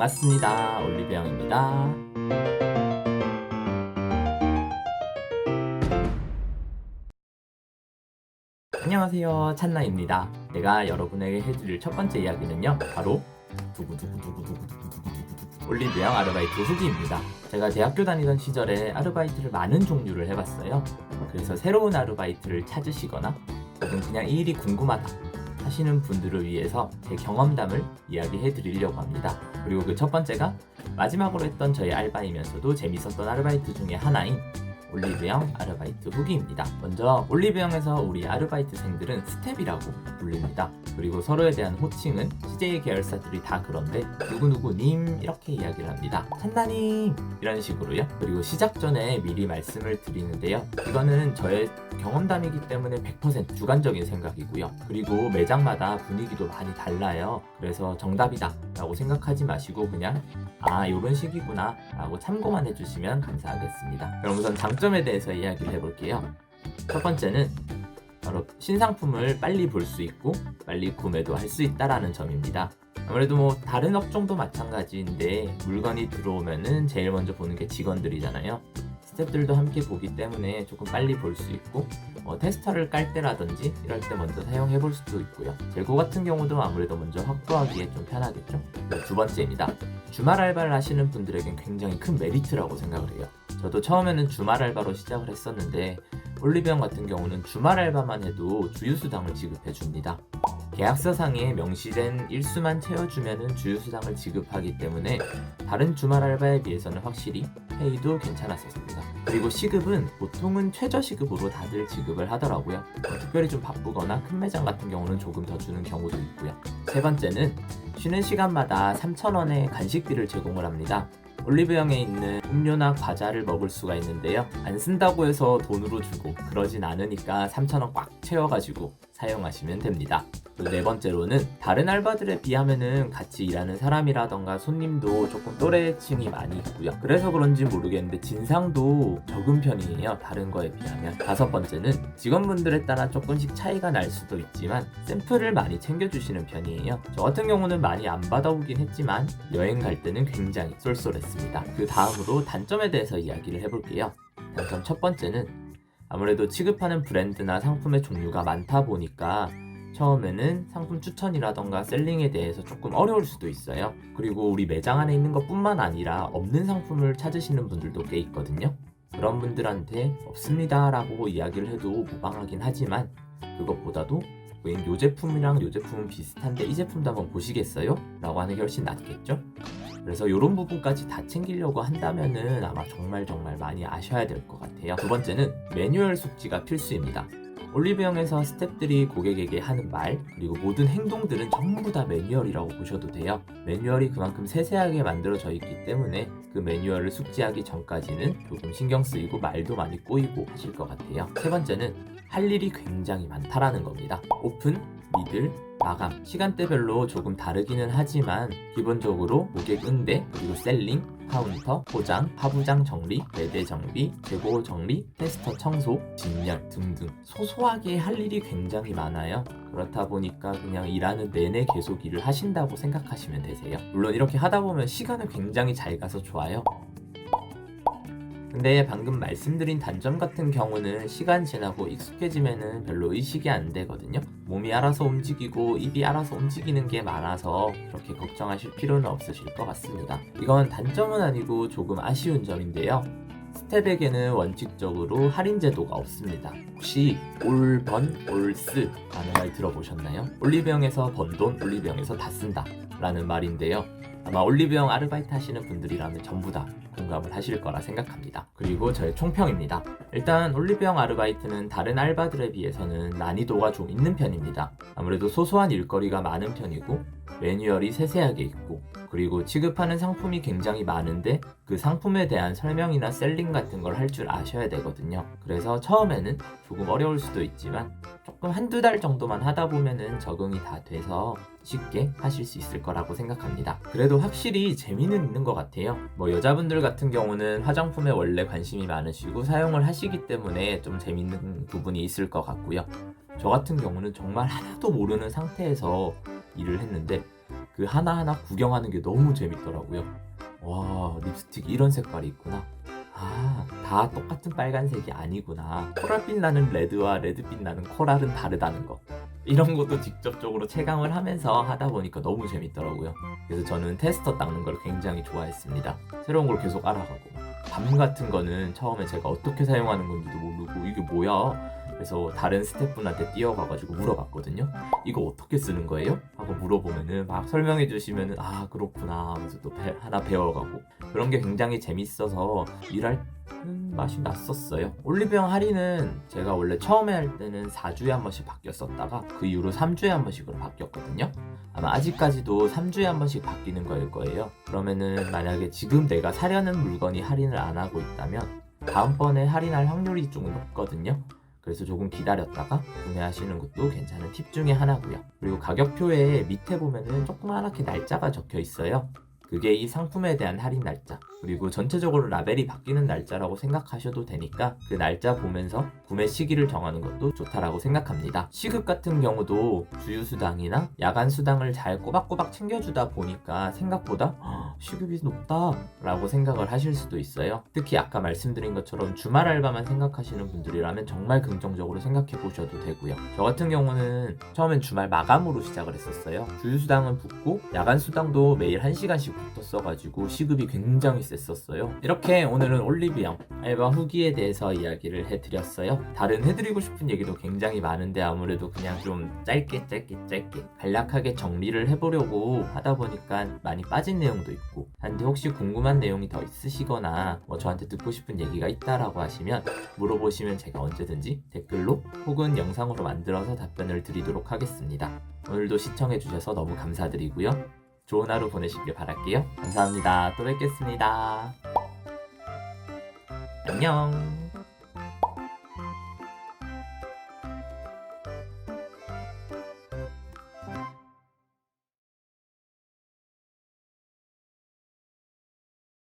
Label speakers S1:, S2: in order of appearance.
S1: 반갑습니다. 올리브영입니다. 안녕하세요. 찬나입니다. 제가 여러분에게 해드릴 첫 번째 이야기는요, 바로 두구두구두구두구두구두구두구 올리브영 아르바이트 후기입니다. 제가 대학교 다니던 시절에 아르바이트를 많은 종류를 해봤어요. 그래서 새로운 아르바이트를 찾으시거나 혹은 그냥 이 일이 궁금하다 하시는 분들을 위해서 제 경험담을 이야기해 드리려고 합니다. 그리고 그 첫 번째가 마지막으로 했던 저희 알바이면서도 재밌었던 아르바이트 중에 하나인 올리브영 아르바이트 후기입니다. 먼저 올리브영에서 우리 아르바이트생들은 스텝이라고 불립니다. 그리고 서로에 대한 호칭은 CJ 계열사들이 다 그런데 누구누구님 이렇게 이야기를 합니다. 찬나님 이런 식으로요. 그리고 시작 전에 미리 말씀을 드리는데요. 이거는 저의 경험담이기 때문에 100% 주관적인 생각이고요. 그리고 매장마다 분위기도 많이 달라요. 그래서 정답이다 라고 생각하지 마시고 그냥 요런 식이구나 라고 참고만 해주시면 감사하겠습니다. 그럼 우선 장점에 대해서 이야기를 해볼게요. 첫 번째는 바로 신상품을 빨리 볼 수 있고 빨리 구매도 할 수 있다라는 점입니다. 아무래도 다른 업종도 마찬가지인데 물건이 들어오면은 제일 먼저 보는 게 직원들이잖아요. 스태프들도 함께 보기 때문에 조금 빨리 볼 수 있고 테스터를 깔 때라든지 이럴 때 먼저 사용해 볼 수도 있고요. 재고 같은 경우도 아무래도 먼저 확보하기에 좀 편하겠죠. 두 번째입니다. 주말 알바를 하시는 분들에겐 굉장히 큰 메리트라고 생각을 해요. 저도 처음에는 주말 알바로 시작을 했었는데 올리브영 같은 경우는 주말 알바만 해도 주유수당을 지급해 줍니다. 계약서상에 명시된 일수만 채워주면 주유수당을 지급하기 때문에 다른 주말 알바에 비해서는 확실히 페이도 괜찮았었습니다. 그리고 시급은 보통은 최저시급으로 다들 지급을 하더라고요. 특별히 좀 바쁘거나 큰 매장 같은 경우는 조금 더 주는 경우도 있고요. 세 번째는 쉬는 시간마다 3,000원의 간식비를 제공을 합니다. 올리브영에 있는 음료나 과자를 먹을 수가 있는데요. 안 쓴다고 해서 돈으로 주고 그러진 않으니까 3,000원 꽉 채워가지고 사용하시면 됩니다. 네 번째로는 다른 알바들에 비하면은 같이 일하는 사람이라던가 손님도 조금 또래층이 많이 있고요. 그래서 그런지 모르겠는데 진상도 적은 편이에요. 다른 거에 비하면. 다섯 번째는 직원분들에 따라 조금씩 차이가 날 수도 있지만 샘플을 많이 챙겨주시는 편이에요. 저 같은 경우는 많이 안 받아오긴 했지만 여행 갈 때는 굉장히 쏠쏠했습니다. 그 다음으로 단점에 대해서 이야기를 해볼게요. 단점 첫 번째는 아무래도 취급하는 브랜드나 상품의 종류가 많다 보니까 처음에는 상품 추천이라던가 셀링에 대해서 조금 어려울 수도 있어요. 그리고 우리 매장 안에 있는 것뿐만 아니라 없는 상품을 찾으시는 분들도 꽤 있거든요. 그런 분들한테 없습니다 라고 이야기를 해도 무방하긴 하지만 그것보다도 요 제품이랑 요 제품은 비슷한데 이 제품도 한번 보시겠어요? 라고 하는 게 훨씬 낫겠죠? 그래서 이런 부분까지 다 챙기려고 한다면은 아마 정말 많이 아셔야 될 것 같아요. 두 번째는 매뉴얼 숙지가 필수입니다. 올리브영에서 스태프들이 고객에게 하는 말 그리고 모든 행동들은 전부 다 매뉴얼이라고 보셔도 돼요. 매뉴얼이 그만큼 세세하게 만들어져 있기 때문에 그 매뉴얼을 숙지하기 전까지는 조금 신경 쓰이고 말도 많이 꼬이고 하실 것 같아요. 세 번째는 할 일이 굉장히 많다라는 겁니다. 오픈, 미들, 마감 시간대별로 조금 다르기는 하지만 기본적으로 고객 응대 그리고 셀링, 카운터, 포장, 하부장 정리, 매대 정비, 재고 정리, 테스터 청소, 진열 등등 소소하게 할 일이 굉장히 많아요. 그렇다 보니까 그냥 일하는 내내 계속 일을 하신다고 생각하시면 되세요. 물론 이렇게 하다 보면 시간은 굉장히 잘 가서 좋아요. 근데 방금 말씀드린 단점 같은 경우는 시간 지나고 익숙해지면은 별로 의식이 안 되거든요. 몸이 알아서 움직이고 입이 알아서 움직이는 게 많아서 그렇게 걱정하실 필요는 없으실 것 같습니다. 이건 단점은 아니고 조금 아쉬운 점인데요. 스텝에게는 원칙적으로 할인 제도가 없습니다. 혹시 올번 올스 라는 말 들어보셨나요? 올리브영에서 번 돈 올리브영에서 다 쓴다 라는 말인데요. 아마 올리브영 아르바이트 하시는 분들이라면 전부 다 공감을 하실 거라 생각합니다. 그리고 저의 총평입니다. 일단 올리브영 아르바이트는 다른 알바들에 비해서는 난이도가 좀 있는 편입니다. 아무래도 소소한 일거리가 많은 편이고 매뉴얼이 세세하게 있고 그리고 취급하는 상품이 굉장히 많은데 그 상품에 대한 설명이나 셀링 같은 걸 할 줄 아셔야 되거든요. 그래서 처음에는 조금 어려울 수도 있지만 조금 한두 달 정도만 하다 보면은 적응이 다 돼서 쉽게 하실 수 있을 거라고 생각합니다. 그래도 확실히 재미는 있는 것 같아요. 여자분들 같은 경우는 화장품에 원래 관심이 많으시고 사용을 하시기 때문에 좀 재밌는 부분이 있을 것 같고요. 저 같은 경우는 정말 하나도 모르는 상태에서 일을 했는데 그 하나하나 구경하는 게 너무 재밌더라고요. 와, 립스틱 이런 색깔이 있구나. 아, 다 똑같은 빨간색이 아니구나. 코랄빛 나는 레드와 레드빛 나는 코랄은 다르다는 거. 이런 것도 직접적으로 체감을 하면서 하다 보니까 너무 재밌더라고요. 그래서 저는 테스터 닦는 걸 굉장히 좋아했습니다. 새로운 걸 계속 알아가고. 밤 같은 거는 처음에 제가 어떻게 사용하는 건지도 모르고 이게 뭐야? 그래서 다른 스태프분한테 뛰어가가지고 물어봤거든요. 이거 어떻게 쓰는 거예요? 하고 물어보면은 막 설명해 주시면은 아 그렇구나 하면서 또 하나 배워가고 그런 게 굉장히 재밌어서 일할 맛이 났었어요. 올리브영 할인은 제가 원래 처음에 할 때는 4주에 한 번씩 바뀌었었다가 그 이후로 3주에 한 번씩으로 바뀌었거든요. 아마 아직까지도 3주에 한 번씩 바뀌는 거일 거예요. 그러면은 만약에 지금 내가 사려는 물건이 할인을 안 하고 있다면 다음번에 할인할 확률이 조금 높거든요. 그래서 조금 기다렸다가 구매하시는 것도 괜찮은 팁 중에 하나고요. 그리고 가격표에 밑에 보면은 조그맣게 날짜가 적혀 있어요. 그게 이 상품에 대한 할인 날짜, 그리고 전체적으로 라벨이 바뀌는 날짜라고 생각하셔도 되니까 그 날짜 보면서 구매 시기를 정하는 것도 좋다라고 생각합니다. 시급 같은 경우도 주유수당이나 야간수당을 잘 꼬박꼬박 챙겨주다 보니까 생각보다 시급이 높다 라고 생각을 하실 수도 있어요. 특히 아까 말씀드린 것처럼 주말 알바만 생각하시는 분들이라면 정말 긍정적으로 생각해 보셔도 되고요. 저 같은 경우는 처음엔 주말 마감으로 시작을 했었어요. 주유수당은 붙고 야간수당도 매일 1시간씩 붙었어가지고 시급이 굉장히 셌었어요. 이렇게 오늘은 올리브영 알바 후기에 대해서 이야기를 해드렸어요. 다른 해드리고 싶은 얘기도 굉장히 많은데 아무래도 그냥 좀 짧게 간략하게 정리를 해보려고 하다 보니까 많이 빠진 내용도 있고 한데 혹시 궁금한 내용이 더 있으시거나 저한테 듣고 싶은 얘기가 있다라고 하시면 물어보시면 제가 언제든지 댓글로 혹은 영상으로 만들어서 답변을 드리도록 하겠습니다. 오늘도 시청해주셔서 너무 감사드리고요. 좋은 하루 보내시길 바랄게요. 감사합니다. 또 뵙겠습니다. 안녕.